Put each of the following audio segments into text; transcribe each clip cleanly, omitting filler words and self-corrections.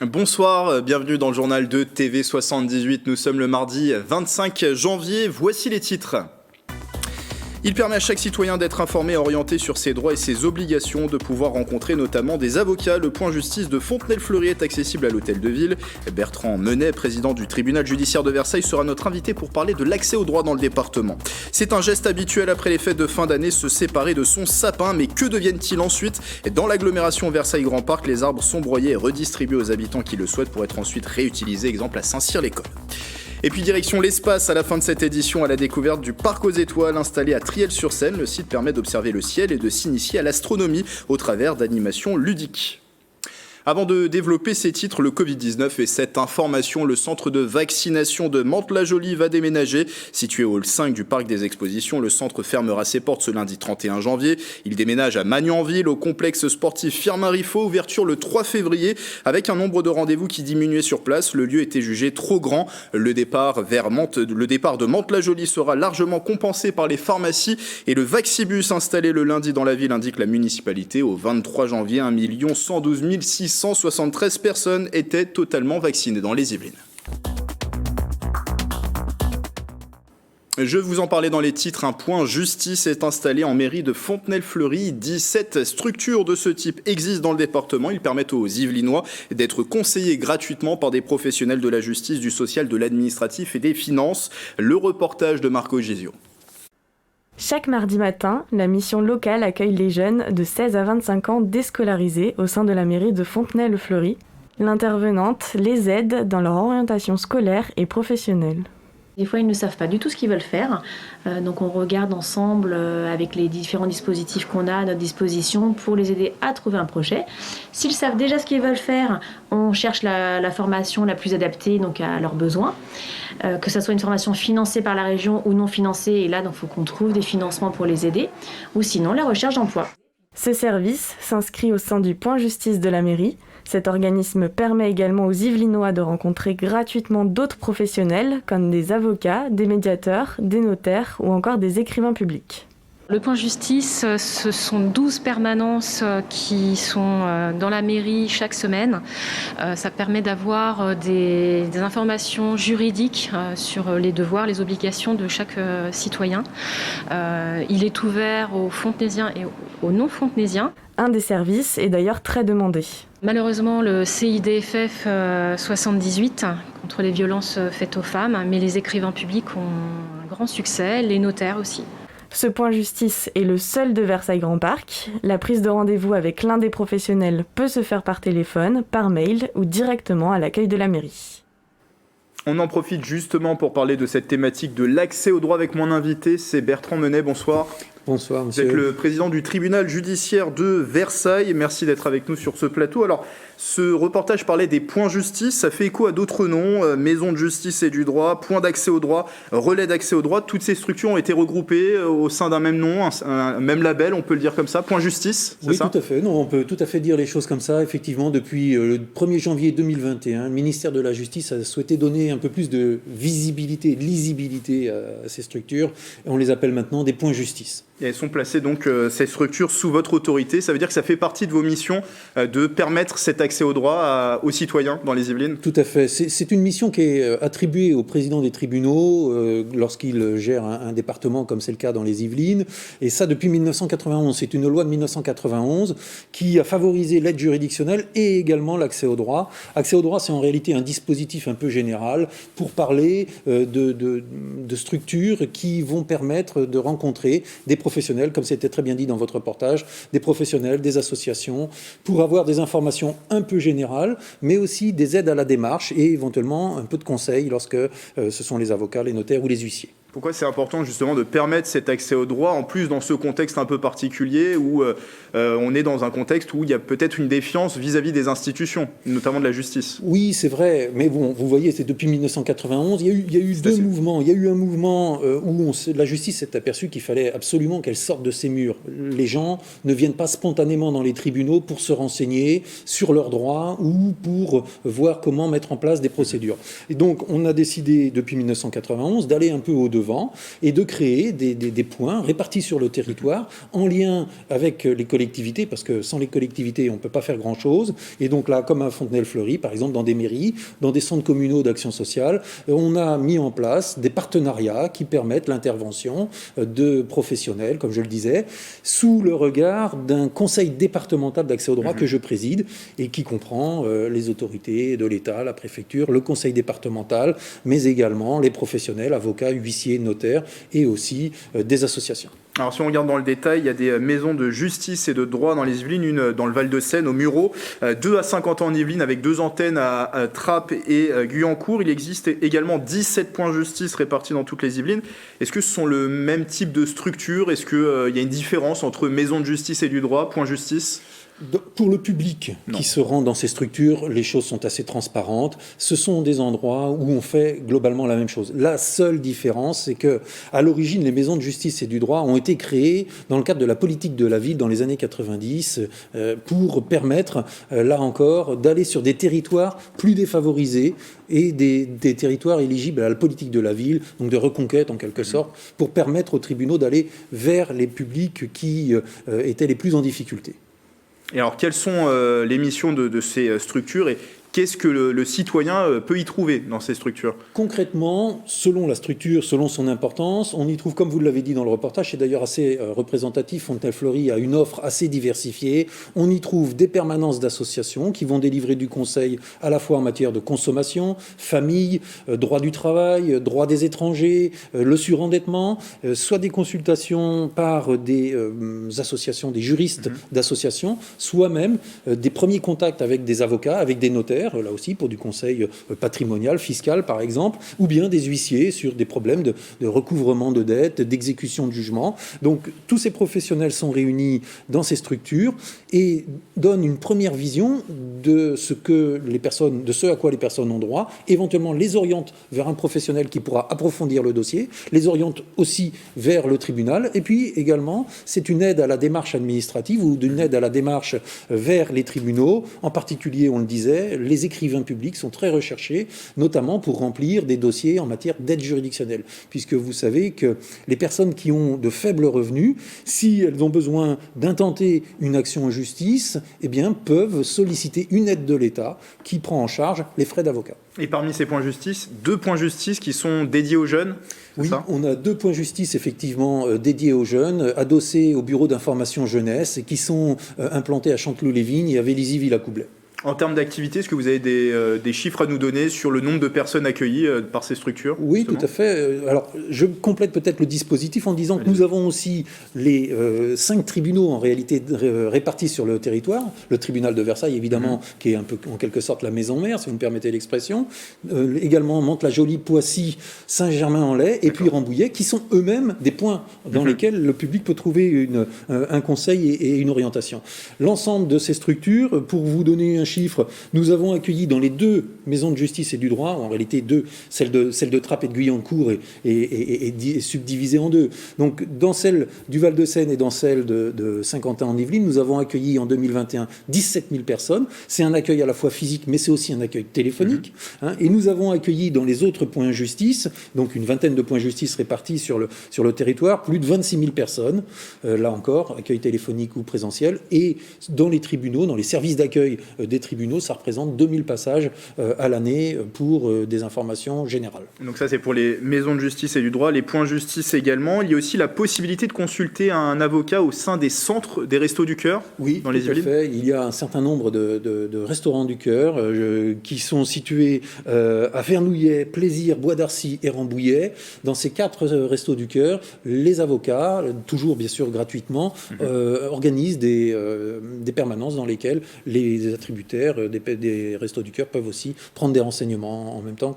Bonsoir, bienvenue dans le journal de TV78. Nous sommes le mardi 25 janvier. Voici les titres. Il permet à chaque citoyen d'être informé et orienté sur ses droits et ses obligations, de pouvoir rencontrer notamment des avocats. Le point justice de Fontenay-le-Fleury est accessible à l'hôtel de ville. Bertrand Menet, président du tribunal judiciaire de Versailles, sera notre invité pour parler de l'accès aux droits dans le département. C'est un geste habituel après les fêtes de fin d'année, se séparer de son sapin. Mais que deviennent-ils ensuite ? Dans l'agglomération Versailles-Grand Parc, les arbres sont broyés et redistribués aux habitants qui le souhaitent pour être ensuite réutilisés, exemple à Saint-Cyr-l'École. Et puis direction l'espace à la fin de cette édition à la découverte du Parc aux Étoiles installé à Triel-sur-Seine. Le site permet d'observer le ciel et de s'initier à l'astronomie au travers d'animations ludiques. Avant de développer ces titres, le Covid-19 et cette information, le centre de vaccination de Mantes-la-Jolie va déménager. Situé au hall 5 du parc des expositions, le centre fermera ses portes ce lundi 31 janvier. Il déménage à Magnanville, au complexe sportif Firmin-Riffaut, ouverture le 3 février, avec un nombre de rendez-vous qui diminuait sur place. Le lieu était jugé trop grand. Le départ de Mantes-la-Jolie sera largement compensé par les pharmacies et le Vaccibus installé le lundi dans la ville, indique la municipalité. Au 23 janvier, 1 112 673 personnes étaient totalement vaccinées dans les Yvelines. Je vous en parlais dans les titres, un point justice est installé en mairie de Fontenay-le-Fleury. 17 structures de ce type existent dans le département. Ils permettent aux Yvelinois d'être conseillés gratuitement par des professionnels de la justice, du social, de l'administratif et des finances. Le reportage de Marco Gisio. Chaque mardi matin, la mission locale accueille les jeunes de 16 à 25 ans déscolarisés au sein de la mairie de Fontenay-le-Fleury. L'intervenante les aide dans leur orientation scolaire et professionnelle. Des fois, ils ne savent pas du tout ce qu'ils veulent faire. Donc on regarde ensemble avec les différents dispositifs qu'on a à notre disposition pour les aider à trouver un projet. S'ils savent déjà ce qu'ils veulent faire, on cherche la formation la plus adaptée donc à leurs besoins. Que ce soit une formation financée par la région ou non financée, et là, il faut qu'on trouve des financements pour les aider, ou sinon la recherche d'emploi. Ce service s'inscrit au sein du point justice de la mairie. Cet organisme permet également aux Yvelinois de rencontrer gratuitement d'autres professionnels comme des avocats, des médiateurs, des notaires ou encore des écrivains publics. Le point justice, ce sont 12 permanences qui sont dans la mairie chaque semaine. Ça permet d'avoir des informations juridiques sur les devoirs, les obligations de chaque citoyen. Il est ouvert aux Fontenaisiens et aux non-Fontenaisiens. Un des services est d'ailleurs très demandé. Malheureusement, le CIDFF 78 contre les violences faites aux femmes, mais les écrivains publics ont un grand succès, les notaires aussi. Ce point justice est le seul de Versailles-Grand Parc. La prise de rendez-vous avec l'un des professionnels peut se faire par téléphone, par mail ou directement à l'accueil de la mairie. On en profite justement pour parler de cette thématique de l'accès aux droits avec mon invité, c'est Bertrand Menet, bonsoir. Bonsoir, monsieur. Vous êtes le président du tribunal judiciaire de Versailles. Merci d'être avec nous sur ce plateau. Alors, ce reportage parlait des points justice. Ça fait écho à d'autres noms. Maison de justice et du droit, point d'accès au droit, relais d'accès au droit. Toutes ces structures ont été regroupées au sein d'un même nom, un même label, on peut le dire comme ça. Point justice, c'est ça ? Oui, tout à fait. Non, on peut tout à fait dire les choses comme ça. Effectivement, depuis le 1er janvier 2021, le ministère de la Justice a souhaité donner un peu plus de visibilité, de lisibilité à ces structures. Et on les appelle maintenant des points justice. Et elles sont placées donc, ces structures, sous votre autorité. Ça veut dire que ça fait partie de vos missions de permettre cet accès au droit aux citoyens dans les Yvelines ? Tout à fait. C'est une mission qui est attribuée au président des tribunaux lorsqu'il gère un département, comme c'est le cas dans les Yvelines. Et ça, depuis 1991. C'est une loi de 1991 qui a favorisé l'aide juridictionnelle et également l'accès au droit. Accès au droit, c'est en réalité un dispositif un peu général pour parler de structures qui vont permettre de rencontrer des professionnels, comme c'était très bien dit dans votre reportage, des professionnels, des associations, pour avoir des informations un peu générales, mais aussi des aides à la démarche et éventuellement un peu de conseils lorsque ce sont les avocats, les notaires ou les huissiers. Pourquoi c'est important justement de permettre cet accès au droit, en plus dans ce contexte un peu particulier où on est dans un contexte où il y a peut-être une défiance vis-à-vis des institutions, notamment de la justice ? Oui, c'est vrai, mais bon, vous voyez, c'est depuis 1991, il y a eu deux mouvements. Il y a eu un mouvement où la justice s'est aperçue qu'il fallait absolument qu'elle sorte de ses murs. Les gens ne viennent pas spontanément dans les tribunaux pour se renseigner sur leurs droits ou pour voir comment mettre en place des procédures. Et donc, on a décidé depuis 1991 d'aller un peu au-delà devant et de créer des points répartis sur le territoire en lien avec les collectivités, parce que sans les collectivités, on ne peut pas faire grand-chose. Et donc là, comme à Fontenelle-Fleury, par exemple, dans des mairies, dans des centres communaux d'action sociale, on a mis en place des partenariats qui permettent l'intervention de professionnels, comme je le disais, sous le regard d'un conseil départemental d'accès au droit que je préside et qui comprend les autorités de l'État, la préfecture, le conseil départemental, mais également les professionnels, avocats, huissiers, notaires et aussi des associations. Alors si on regarde dans le détail, il y a des maisons de justice et de droit dans les Yvelines, une dans le Val-de-Seine, au Mureau, 2 à 50 ans en Yvelines avec 2 antennes à Trappes et Guyancourt. Il existe également 17 points justice répartis dans toutes les Yvelines. Est-ce que ce sont le même type de structure ? Est-ce qu'il y a une différence entre maison de justice et du droit, point justice ? Pour le public qui se rend dans ces structures, les choses sont assez transparentes. Ce sont des endroits où on fait globalement la même chose. La seule différence, c'est que, à l'origine, les maisons de justice et du droit ont été créées dans le cadre de la politique de la ville dans les années 90 pour permettre, là encore, d'aller sur des territoires plus défavorisés et des territoires éligibles à la politique de la ville, donc de reconquête en quelque sorte, pour permettre aux tribunaux d'aller vers les publics qui étaient les plus en difficulté. Et alors, quelles sont les missions de ces structures et qu'est-ce que le citoyen peut y trouver dans ces structures ? Concrètement, selon la structure, selon son importance, on y trouve, comme vous l'avez dit dans le reportage, c'est d'ailleurs assez représentatif, Fontenelle-Fleury a une offre assez diversifiée. On y trouve des permanences d'associations qui vont délivrer du conseil à la fois en matière de consommation, famille, droit du travail, droit des étrangers, le surendettement, soit des consultations par des associations, des juristes d'associations, soit même des premiers contacts avec des avocats, avec des notaires, là aussi pour du conseil patrimonial, fiscal par exemple, ou bien des huissiers sur des problèmes de recouvrement de dettes, d'exécution de jugement. Donc tous ces professionnels sont réunis dans ces structures et donnent une première vision de ce à quoi les personnes ont droit, éventuellement les orientent vers un professionnel qui pourra approfondir le dossier, les oriente aussi vers le tribunal, et puis également c'est une aide à la démarche administrative ou une aide à la démarche vers les tribunaux, en particulier on le disait, les écrivains publics sont très recherchés, notamment pour remplir des dossiers en matière d'aide juridictionnelle. Puisque vous savez que les personnes qui ont de faibles revenus, si elles ont besoin d'intenter une action en justice, eh bien, peuvent solliciter une aide de l'État qui prend en charge les frais d'avocat. Et parmi ces points justice, 2 points justice qui sont dédiés aux jeunes ? Oui, on a 2 points justice effectivement dédiés aux jeunes, adossés au bureau d'information jeunesse et qui sont implantés à Chanteloup-les-Vignes et à Vélizy-Villacoublay. En termes d'activité, est-ce que vous avez des chiffres à nous donner sur le nombre de personnes accueillies par ces structures ? Oui, justement ? tout à fait. Alors, je complète peut-être le dispositif en disant que nous avons aussi les 5 tribunaux en réalité répartis sur le territoire. Le tribunal de Versailles, évidemment, qui est un peu en quelque sorte la maison mère, si vous me permettez l'expression. Également Mantes-la-Jolie, Poissy, Saint-Germain-en-Laye et puis Rambouillet, qui sont eux-mêmes des points dans lesquels le public peut trouver un conseil et une orientation. L'ensemble de ces structures, pour vous donner un chiffre, nous avons accueilli dans les 2 maisons de justice et du droit, en réalité 2, celle de Trappes et de Guyancourt est subdivisée en 2. Donc dans celle du Val-de-Seine et dans celle de Saint-Quentin-en-Yvelines, nous avons accueilli en 2021 17 000 personnes. C'est un accueil à la fois physique, mais c'est aussi un accueil téléphonique. Et nous avons accueilli dans les autres points justice, donc une vingtaine de points justice répartis sur le territoire, plus de 26 000 personnes, là encore, accueil téléphonique ou présentiel. Et dans les tribunaux, dans les services d'accueil des tribunaux, ça représente 2000 passages à l'année pour des informations générales. Donc ça, c'est pour les maisons de justice et du droit. Les points justice également. Il y a aussi la possibilité de consulter un avocat au sein des centres des Restos du Cœur. Oui, dans les Yvelines. Tout à fait. Il y a un certain nombre de restaurants du cœur qui sont situés à Vernouillet, Plaisir, Bois d'Arcy et Rambouillet. Dans ces 4 Restos du Cœur, les avocats, toujours bien sûr gratuitement, organisent des permanences dans lesquelles les attributaires des Restos du Cœur peuvent aussi prendre des renseignements en même temps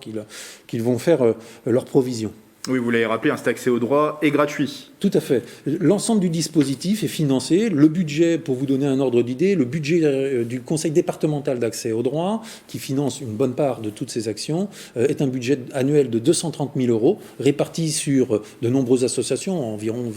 qu'ils vont faire leur provision. Oui, vous l'avez rappelé, cet accès au droit est gratuit. Tout à fait. L'ensemble du dispositif est financé. Le budget, pour vous donner un ordre d'idée, le budget du Conseil départemental d'accès au droit, qui finance une bonne part de toutes ces actions, est un budget annuel de 230 000 euros, réparti sur de nombreuses associations, environ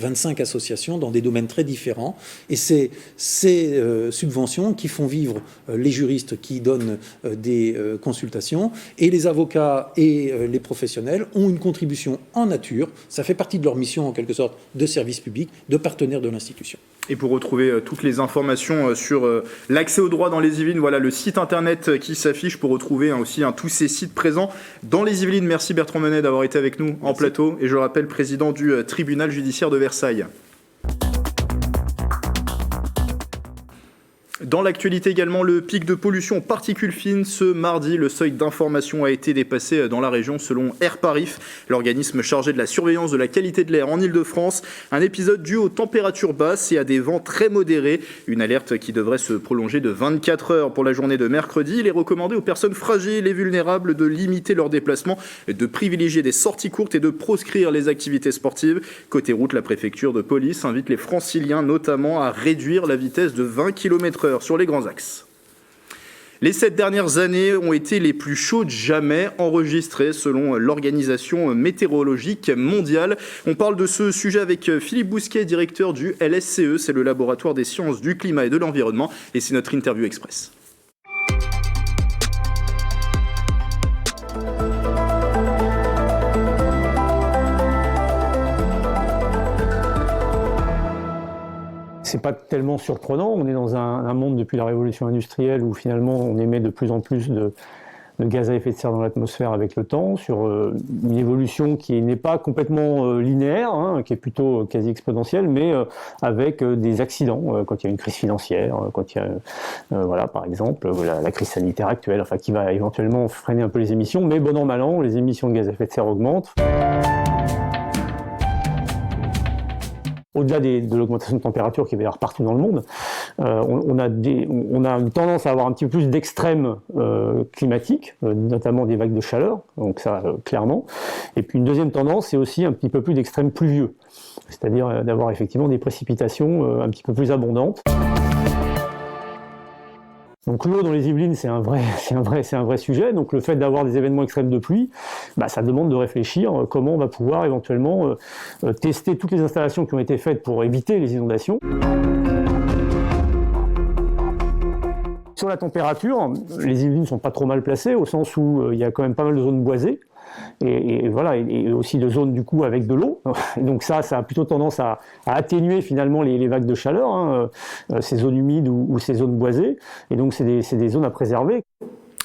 20-25 associations, dans des domaines très différents. Et c'est ces subventions qui font vivre les juristes qui donnent des consultations, et les avocats et les professionnels ont une contribution en nature. Ça fait partie de leur mission, en quelque sorte, de service public, de partenaire de l'institution. Et pour retrouver toutes les informations sur l'accès au droit dans les Yvelines, voilà le site internet qui s'affiche pour retrouver aussi tous ces sites présents dans les Yvelines. Merci Bertrand Menet d'avoir été avec nous en plateau. Et je le rappelle, président du tribunal judiciaire de Versailles. Dans l'actualité également, le pic de pollution aux particules fines. Ce mardi, le seuil d'information a été dépassé dans la région selon Air Paris, l'organisme chargé de la surveillance de la qualité de l'air en Ile-de-France. Un épisode dû aux températures basses et à des vents très modérés. Une alerte qui devrait se prolonger de 24 heures pour la journée de mercredi. Il est recommandé aux personnes fragiles et vulnérables de limiter leurs déplacements, de privilégier des sorties courtes et de proscrire les activités sportives. Côté route, la préfecture de police invite les franciliens notamment à réduire la vitesse de 20 km/h sur les grands axes. Les 7 dernières années ont été les plus chaudes jamais enregistrées selon l'Organisation météorologique mondiale. On parle de ce sujet avec Philippe Bousquet, directeur du LSCE, c'est le laboratoire des sciences du climat et de l'environnement, et c'est notre interview express. C'est pas tellement surprenant, on est dans un monde depuis la révolution industrielle où finalement on émet de plus en plus de gaz à effet de serre dans l'atmosphère avec le temps, sur une évolution qui n'est pas complètement linéaire, qui est plutôt quasi exponentielle, mais avec des accidents, quand il y a une crise financière, quand il y a, voilà, par exemple, la crise sanitaire actuelle, enfin, qui va éventuellement freiner un peu les émissions, mais bon an, mal an, les émissions de gaz à effet de serre augmentent. Au-delà de l'augmentation de température qui va y avoir partout dans le monde, on a une tendance à avoir un petit peu plus d'extrêmes climatiques, notamment des vagues de chaleur, donc ça clairement. Et puis une deuxième tendance, c'est aussi un petit peu plus d'extrêmes pluvieux, c'est-à-dire d'avoir effectivement des précipitations un petit peu plus abondantes. Donc l'eau dans les Yvelines, c'est un vrai sujet. Donc le fait d'avoir des événements extrêmes de pluie, ça demande de réfléchir comment on va pouvoir éventuellement tester toutes les installations qui ont été faites pour éviter les inondations. Sur la température, les Yvelines ne sont pas trop mal placées, au sens où il y a quand même pas mal de zones boisées. Et voilà, et aussi de zones du coup avec de l'eau. Donc ça a plutôt tendance à atténuer finalement les vagues de chaleur, ces zones humides ou ces zones boisées. Et donc c'est des zones à préserver.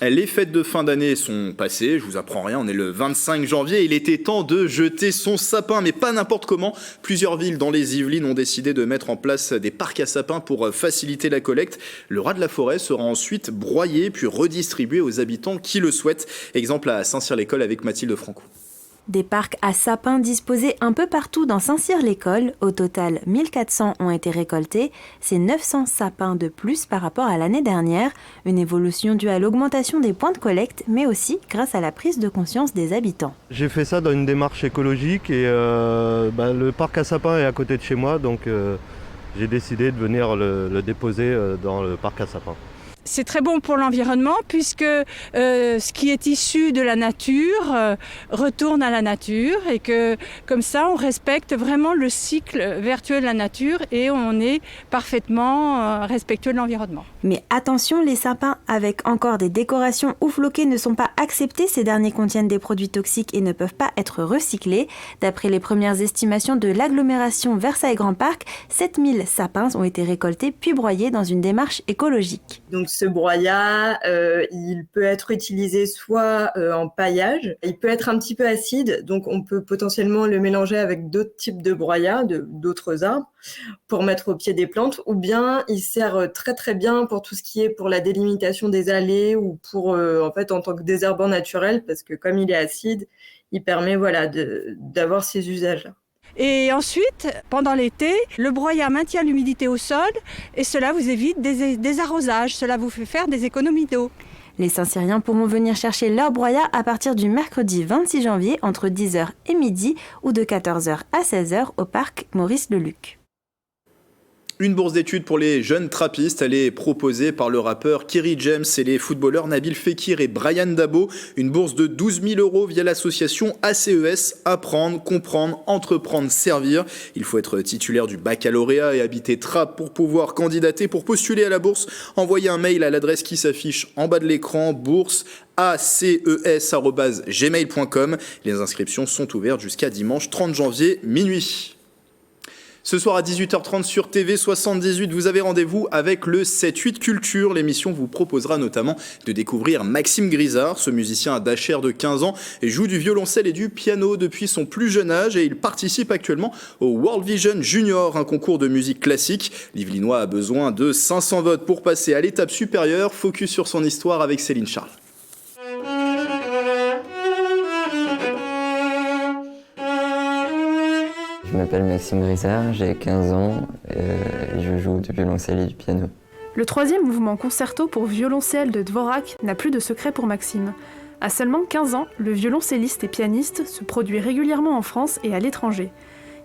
Les fêtes de fin d'année sont passées, je vous apprends rien, on est le 25 janvier, il était temps de jeter son sapin, mais pas n'importe comment. Plusieurs villes dans les Yvelines ont décidé de mettre en place des parcs à sapins pour faciliter la collecte. Le rat de la forêt sera ensuite broyé puis redistribué aux habitants qui le souhaitent. Exemple à Saint-Cyr-l'École avec Mathilde Franco. Des parcs à sapins disposés un peu partout dans Saint-Cyr-l'École. Au total, 1400 ont été récoltés. C'est 900 sapins de plus par rapport à l'année dernière. Une évolution due à l'augmentation des points de collecte, mais aussi grâce à la prise de conscience des habitants. J'ai fait ça dans une démarche écologique et le parc à sapins est à côté de chez moi, donc j'ai décidé de venir le déposer dans le parc à sapins. C'est très bon pour l'environnement puisque ce qui est issu de la nature retourne à la nature et que comme ça on respecte vraiment le cycle vertueux de la nature et on est parfaitement respectueux de l'environnement. Mais attention, les sapins avec encore des décorations ou floqués ne sont pas acceptés. Ces derniers contiennent des produits toxiques et ne peuvent pas être recyclés. D'après les premières estimations de l'agglomération Versailles Grand Parc, 7000 sapins ont été récoltés puis broyés dans une démarche écologique. Donc ce broyat, il peut être utilisé soit en paillage, il peut être un petit peu acide, donc on peut potentiellement le mélanger avec d'autres types de broyats, d'autres arbres, pour mettre au pied des plantes, ou bien il sert très très bien pour tout ce qui est pour la délimitation des allées ou pour en tant que désherbant naturel, parce que comme il est acide, il permet d'avoir ces usages-là. Et ensuite, pendant l'été, le broyat maintient l'humidité au sol et cela vous évite des arrosages, cela vous fait faire des économies d'eau. Les Saint-Cyriens pourront venir chercher leur broyat à partir du mercredi 26 janvier entre 10h et midi ou de 14h à 16h au parc Maurice-Leluc. Une bourse d'études pour les jeunes trappistes, elle est proposée par le rappeur Kerry James et les footballeurs Nabil Fekir et Brian Dabo. Une bourse de 12 000 € via l'association ACES, Apprendre, Comprendre, Entreprendre, Servir. Il faut être titulaire du baccalauréat et habiter Trappes pour pouvoir candidater. Pour postuler à la bourse, envoyez un mail à l'adresse qui s'affiche en bas de l'écran, bourse@ces.gmail.com. Les inscriptions sont ouvertes jusqu'à dimanche 30 janvier minuit. Ce soir à 18h30 sur TV78, vous avez rendez-vous avec le 7-8 Culture. L'émission vous proposera notamment de découvrir Maxime Grisard. Ce musicien à Dachère de 15 ans et joue du violoncelle et du piano depuis son plus jeune âge et il participe actuellement au World Vision Junior, un concours de musique classique. L'Yvelinois a besoin de 500 votes pour passer à l'étape supérieure. Focus sur son histoire avec Céline Charles. Je m'appelle Maxime Grisard, j'ai 15 ans et je joue du violoncelle et du piano. Le troisième mouvement concerto pour violoncelle de Dvorak n'a plus de secret pour Maxime. À seulement 15 ans, le violoncelliste et pianiste se produit régulièrement en France et à l'étranger.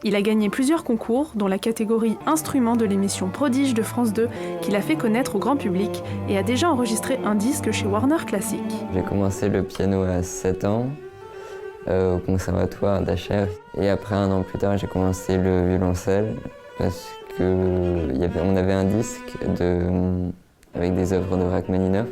Il a gagné plusieurs concours, dont la catégorie instrument de l'émission Prodige de France 2, qu'il a fait connaître au grand public et a déjà enregistré un disque chez Warner Classic. J'ai commencé le piano à 7 ans. Au conservatoire d'Achères. Et après, un an plus tard, j'ai commencé le violoncelle parce qu'on avait un disque avec des œuvres de Rachmaninoff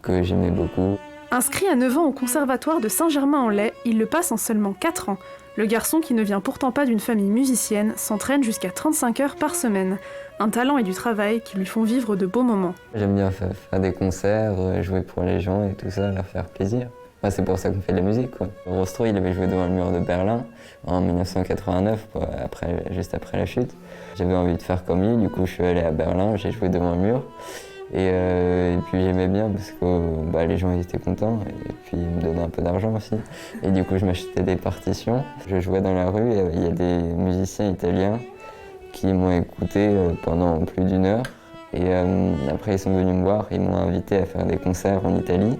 que j'aimais beaucoup. Inscrit à 9 ans au conservatoire de Saint-Germain-en-Laye, il le passe en seulement 4 ans. Le garçon, qui ne vient pourtant pas d'une famille musicienne, s'entraîne jusqu'à 35 heures par semaine. Un talent et du travail qui lui font vivre de beaux moments. J'aime bien faire des concerts, jouer pour les gens et tout ça, leur faire plaisir. C'est pour ça qu'on fait de la musique, quoi. Rostro, il avait joué devant le mur de Berlin en 1989, juste après la chute. J'avais envie de faire comme lui, du coup je suis allé à Berlin, j'ai joué devant le mur. Et puis j'aimais bien parce que les gens ils étaient contents et puis ils me donnaient un peu d'argent aussi. Et du coup je m'achetais des partitions. Je jouais dans la rue et il y a des musiciens italiens qui m'ont écouté pendant plus d'1 heure. Et après ils sont venus me voir, ils m'ont invité à faire des concerts en Italie.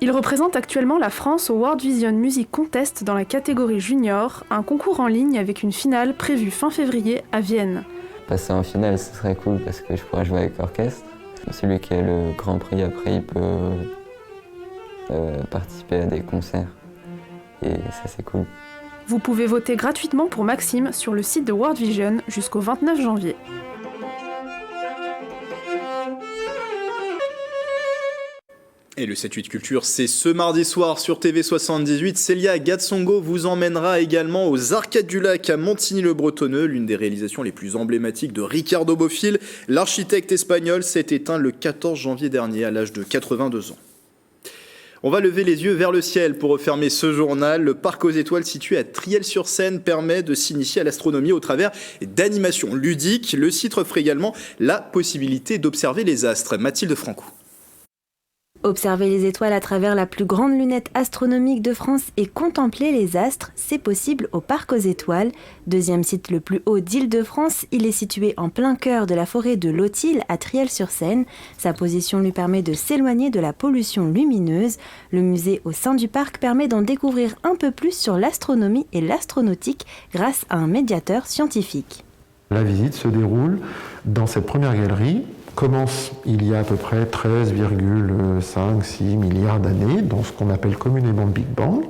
Il représente actuellement la France au World Vision Music Contest dans la catégorie junior, un concours en ligne avec une finale prévue fin février à Vienne. Passer en finale, ce serait cool parce que je pourrais jouer avec orchestre. Celui qui a le grand prix, après, il peut participer à des concerts. Et ça, c'est cool. Vous pouvez voter gratuitement pour Maxime sur le site de World Vision jusqu'au 29 janvier. Et le 7-8 Culture, c'est ce mardi soir sur TV78. Célia Gatsongo vous emmènera également aux Arcades du Lac à Montigny-le-Bretonneux, l'une des réalisations les plus emblématiques de Ricardo Bofill. L'architecte espagnol s'est éteint le 14 janvier dernier à l'âge de 82 ans. On va lever les yeux vers le ciel pour refermer ce journal. Le parc aux étoiles situé à Triel-sur-Seine permet de s'initier à l'astronomie au travers d'animations ludiques. Le site offre également la possibilité d'observer les astres. Mathilde Franco. Observer les étoiles à travers la plus grande lunette astronomique de France et contempler les astres, c'est possible au Parc aux Étoiles. Deuxième site le plus haut d'Île-de-France, il est situé en plein cœur de la forêt de Lautil à Triel-sur-Seine. Sa position lui permet de s'éloigner de la pollution lumineuse. Le musée au sein du parc permet d'en découvrir un peu plus sur l'astronomie et l'astronautique grâce à un médiateur scientifique. La visite se déroule dans cette première galerie. Commence il y a à peu près 13,5-6 milliards d'années, dans ce qu'on appelle communément le Big Bang,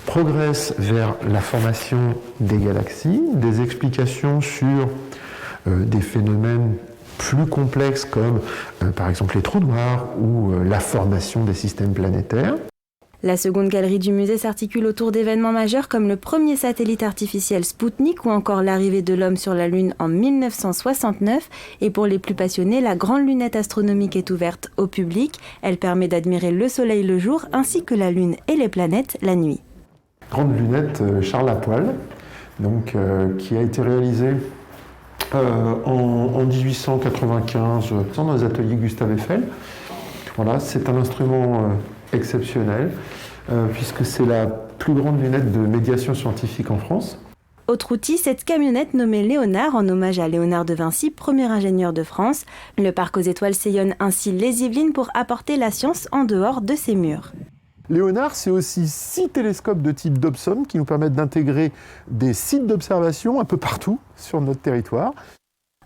progresse vers la formation des galaxies, des explications sur des phénomènes plus complexes comme par exemple les trous noirs ou la formation des systèmes planétaires. La seconde galerie du musée s'articule autour d'événements majeurs comme le premier satellite artificiel Spoutnik ou encore l'arrivée de l'homme sur la Lune en 1969. Et pour les plus passionnés, la grande lunette astronomique est ouverte au public. Elle permet d'admirer le Soleil le jour ainsi que la Lune et les planètes la nuit. Grande lunette Charles Lapoille, qui a été réalisée en 1895 dans les ateliers Gustave Eiffel. Voilà, c'est un instrument exceptionnel, puisque c'est la plus grande lunette de médiation scientifique en France. Autre outil, cette camionnette nommée Léonard, en hommage à Léonard de Vinci, premier ingénieur de France. Le parc aux étoiles sillonne ainsi les Yvelines pour apporter la science en dehors de ses murs. Léonard, c'est aussi 6 télescopes de type Dobson qui nous permettent d'intégrer des sites d'observation un peu partout sur notre territoire.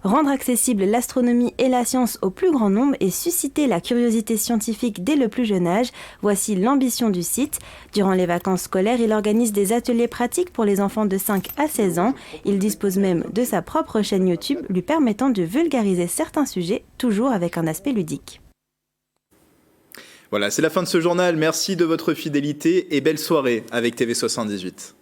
Rendre accessible l'astronomie et la science au plus grand nombre et susciter la curiosité scientifique dès le plus jeune âge, voici l'ambition du site. Durant les vacances scolaires, il organise des ateliers pratiques pour les enfants de 5 à 16 ans. Il dispose même de sa propre chaîne YouTube lui permettant de vulgariser certains sujets, toujours avec un aspect ludique. Voilà, c'est la fin de ce journal. Merci de votre fidélité et belle soirée avec TV78.